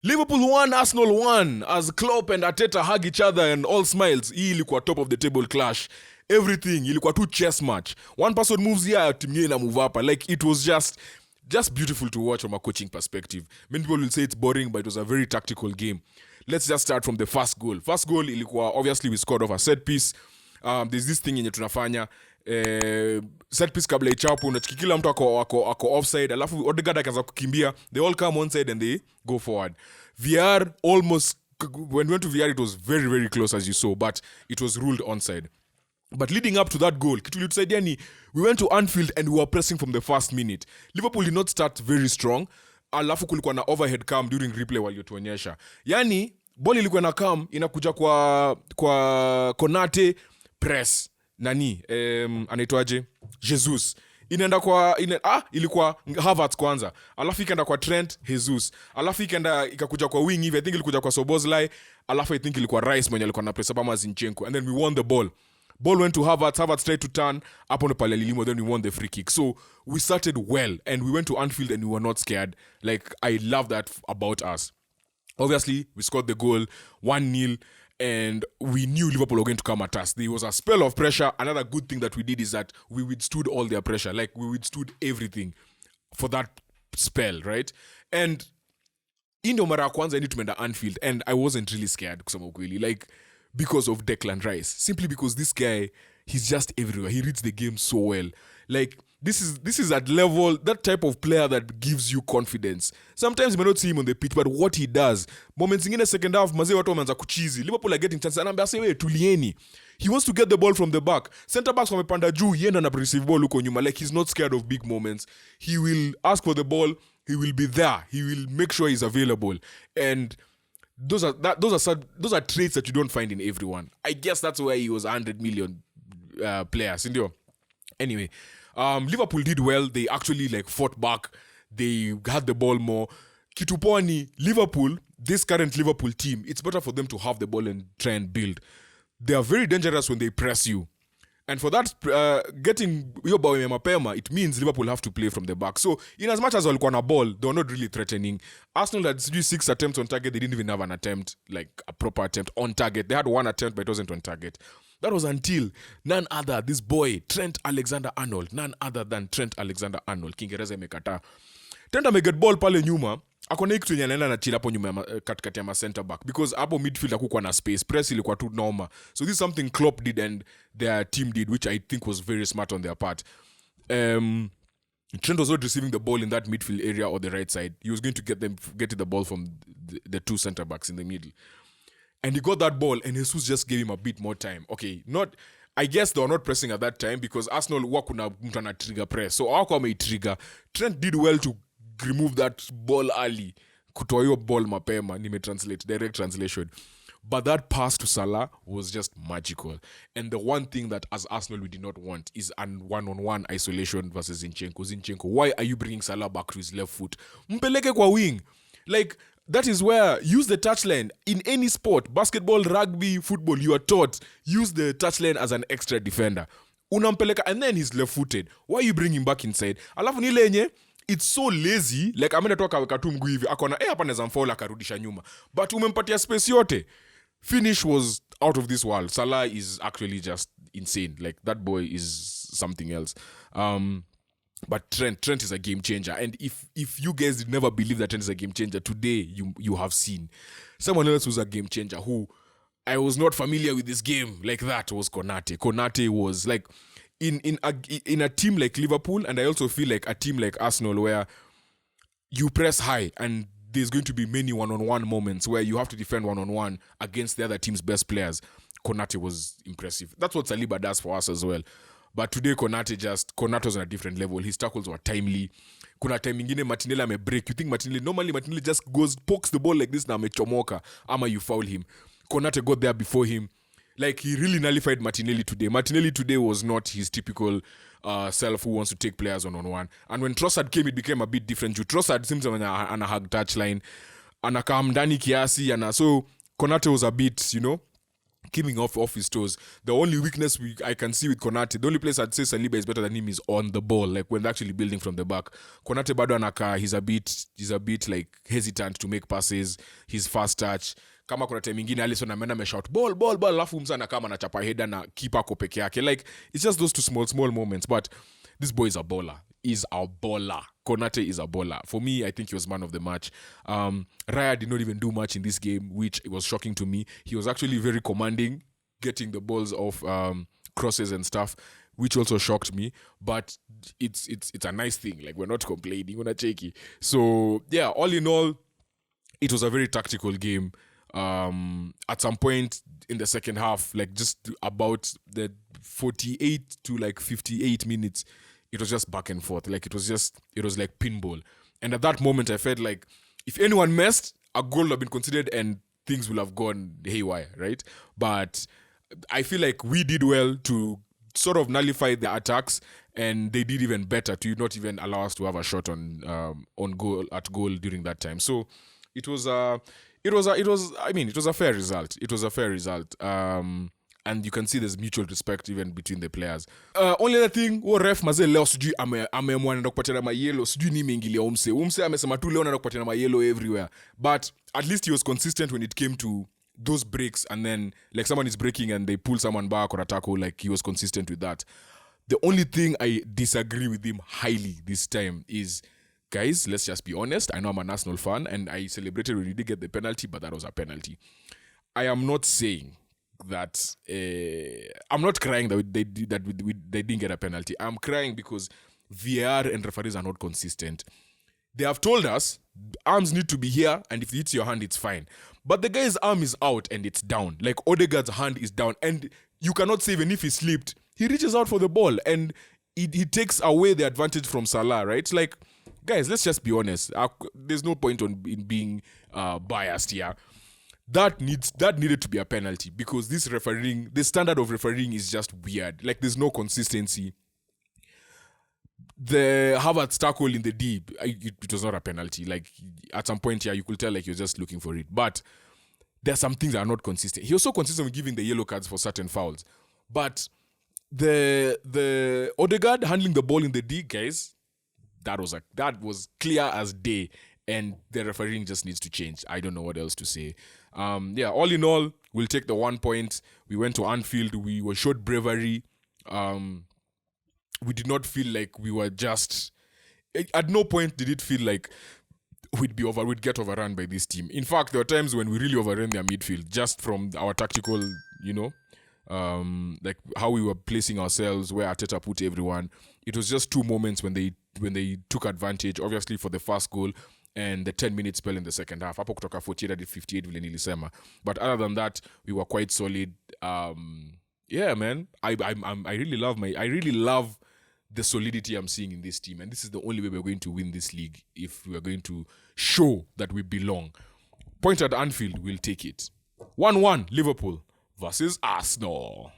Liverpool won, Arsenal won as Klopp and Arteta hug each other and all smiles. Hii ilikuwa top of the table clash. Everything ilikuwa tu chess match. One person moves here, team nyingine move up. Like it was just beautiful to watch from a coaching perspective. Many people will say it's boring, but it was a very tactical game. Let's just start from the first goal. First goal ilikuwa obviously we scored off a set piece. There's this thing yenye tunafanya set piece kabla ichapo unachiki kila mtu ako offside alafu Odegaard akaanza kukimbia, they all come on side and they go forward. VR almost, when we went to VR it was very very close as you saw, but it was ruled onside. But leading up to that goal, kitu ilitusaidia ni we went to Anfield and we were pressing from the first minute. Liverpool did not start very strong, alafu kulikuwa na overhead cam during replay waliotuonyesha. Yani ball ilikuwa na cam inakuja kwa Konate press nani anaitwaje Jesus inaenda ilikuwa Havertz kwanza, alafu ikaenda kwa Trent Jesus, alafu ikakuja kwa wing hivi, I think ilikuja kwa Szoboszlai, alafu I think ilikuwa Rice mwenye alikuwa na press kama Zinchenko, and then we won the ball went to Havertz tried to turn up on the palelimo, then we won the free kick. So we started well and we went to Anfield and we were not scared. Like I love that about us. Obviously we scored the goal 1-0 and we knew Liverpool were going to come at us. There was a spell of pressure. Another good thing that we did is that we withstood all their pressure. Like we withstood everything for that spell, right? And ndo mara ya kwanza tumeenda Anfield and I wasn't really scared kusema ukweli, like because of Declan Rice, simply because this guy, he's just everywhere. He reads the game so well. Like this is that level, that type of player that gives you confidence. Sometimes you may not see him on the pitch, but what he does, moments in the second half mazee watu wameanza kuchizi, Liverpool are getting chances, anaambia say tulieni. He wants to get the ball from the back. Center backs wamepanda juu, yeye ndo receive ball huko nyuma. Like he's not scared of big moments. He will ask for the ball, he will be there, he will make sure he's available. And those are traits that you don't find in everyone. I guess that's why he was 100 million players. Anyway, Liverpool did well. They actually fought back. They had the ball more. Kituponi, Liverpool, this current Liverpool team, it's better for them to have the ball and try and build. They are very dangerous when they press you. And for that, getting your ball mapema, it means Liverpool have to play from the back. So, in as much as walikuwa na ball, they were not really threatening. Arsenal had 6 attempts on target. They didn't even have an attempt, like a proper attempt on target. They had one attempt, but it wasn't on target. That was until none other, this boy, Trent Alexander-Arnold, none other than Trent Alexander-Arnold. Kiingereza imekataa. Trent ameget ball pale nyuma. Akona kitu yenye anaenda na chill hapo nyuma katikati ya center back, because hapo midfield hakukuwa na space, press ilikuwa tu normal. So this is something Klopp did and their team did, which I think was very smart on their part. Trent was not receiving the ball in that midfield area or the right side. He was going to get the ball from the two center backs in the middle, and he got that ball and Jesus just gave him a bit more time. Okay, I guess they were not pressing at that time because Arsenal wakuna mtu ana trigger press, so hawako ameitrigger. Trent did well to remove that ball early, kutoa hiyo ball mapema, translate direct translation. But that pass to Salah was just magical. And the one thing that as Arsenal we did not want is an one-on-one isolation versus Zinchenko. Why are you bringing Salah back to his left foot? Mpeleke kwa wing. Like, that is where, use the touchline. In any sport, basketball, rugby, football, you are taught, use the touchline as an extra defender. Unampeleka, and then he's left-footed. Why are you bringing him back inside? Alafu nile yenye, it's so lazy, like amenda toka weka tu mguu hivi, akona hapa naweza mfola akarudisha nyuma, but umempatia space yote. Finish was out of this world. Salah is actually just insane. Like that boy is something else. But Trent is a game changer, and if you guys never believe that Trent is a game changer, today you have seen someone else who's a game changer who I was not familiar with this game like that was Konate. Konate was like in a team like Liverpool, and I also feel like a team like Arsenal where you press high and there's going to be many one-on-one moments where you have to defend one-on-one against the other team's best players. Konate was impressive. That's what Saliba does for us as well. But today Konate was on a different level. His tackles were timely. Kuna time ingine Martinelli amebreak. You think normally Martinelli just pokes the ball like this na amechomoka, ama you foul him. Konate got there before him. Like, he really nullified Martinelli today. Martinelli today was not his typical self who wants to take players one-on-one. And when Trossard came, it became a bit different. Trossard seems to have a hug touchline. Anakam ndani kiasi. So, Konate was a bit, Keeping off his toes. The only weakness I can see with Konate, the only place I'd say Saliba is better than him is on the ball, like when they're actually building from the back. Konate bado anaka, he's a bit like hesitant to make passes. He's fast touch. Kama kuna time ingine Alisson ameenda ameshout ball alafu msa kama anachapa header na keeper ako peke yake. Like it's just those two small moments, but this boy is a baller. Konate is a baller. For me, I think he was man of the match. Raya did not even do much in this game, which was shocking to me. He was actually very commanding, getting the balls off crosses and stuff, which also shocked me. But it's a nice thing. Like, we're not complaining, we're not shaky. So yeah, all in all, it was a very tactical game. At some point in the second half, like just about the 48 to like 58 minutes, it was just back and forth. Like it was like pinball. And at that moment, I felt like if anyone messed, a goal would have been considered and things will have gone haywire, right? But I feel like we did well to sort of nullify the attacks, and they did even better to not even allow us to have a shot on goal during that time. So it was a fair result. It was a fair result. And you can see there's mutual respect even between the players. Only other thing, ref maze leo sijui ameamua anaenda kupatiana mayellow, sijui ni imeingilia umse amesema tu leo anaenda kupatiana mayellow everywhere. But at least he was consistent when it came to those breaks, and then like someone is breaking and they pull someone back or a tackle, like he was consistent with that. The only thing I disagree with him highly this time is, guys, let's just be honest. I know I'm an Arsenal fan and I celebrated when we did get the penalty, but that was a penalty. I am not saying that I'm not crying that they didn't get a penalty. I'm crying because VAR and referees are not consistent. They have told us arms need to be here, and if it hits your hand, it's fine. But the guy's arm is out and it's down. Like Odegaard's hand is down, and you cannot say even if he slipped, he reaches out for the ball and he takes away the advantage from Salah, right? It's like, guys, let's just be honest. There's no point in being biased here. That needed to be a penalty, because the standard of refereeing is just weird. Like, there's no consistency. The Havertz tackle in the deep, it was not a penalty. Like, at some point here, you could tell like you're just looking for it. But there are some things that are not consistent. He was so consistent with giving the yellow cards for certain fouls. But the Odegaard handling the ball in the D, guys, that was clear as day. And the refereeing just needs to change. I don't know what else to say. All in all, we'll take the 1 point. We went to Anfield. We were showed bravery. We did not feel like we were just... At no point did it feel like we'd get overrun by this team. In fact, there were times when we really overran their midfield, just from our tactical, like how we were placing ourselves, where Arteta put everyone. It was just two moments when they took advantage, obviously for the first goal, and the 10-minute spell in the second half. Hapo kutoka 48 hadi 58 vile nilisema. But other than that, we were quite solid. Yeah, man. I really love the solidity I'm seeing in this team. And this is the only way we're going to win this league, if we're going to show that we belong. Point at Anfield, we'll take it. 1-1, Liverpool versus Arsenal.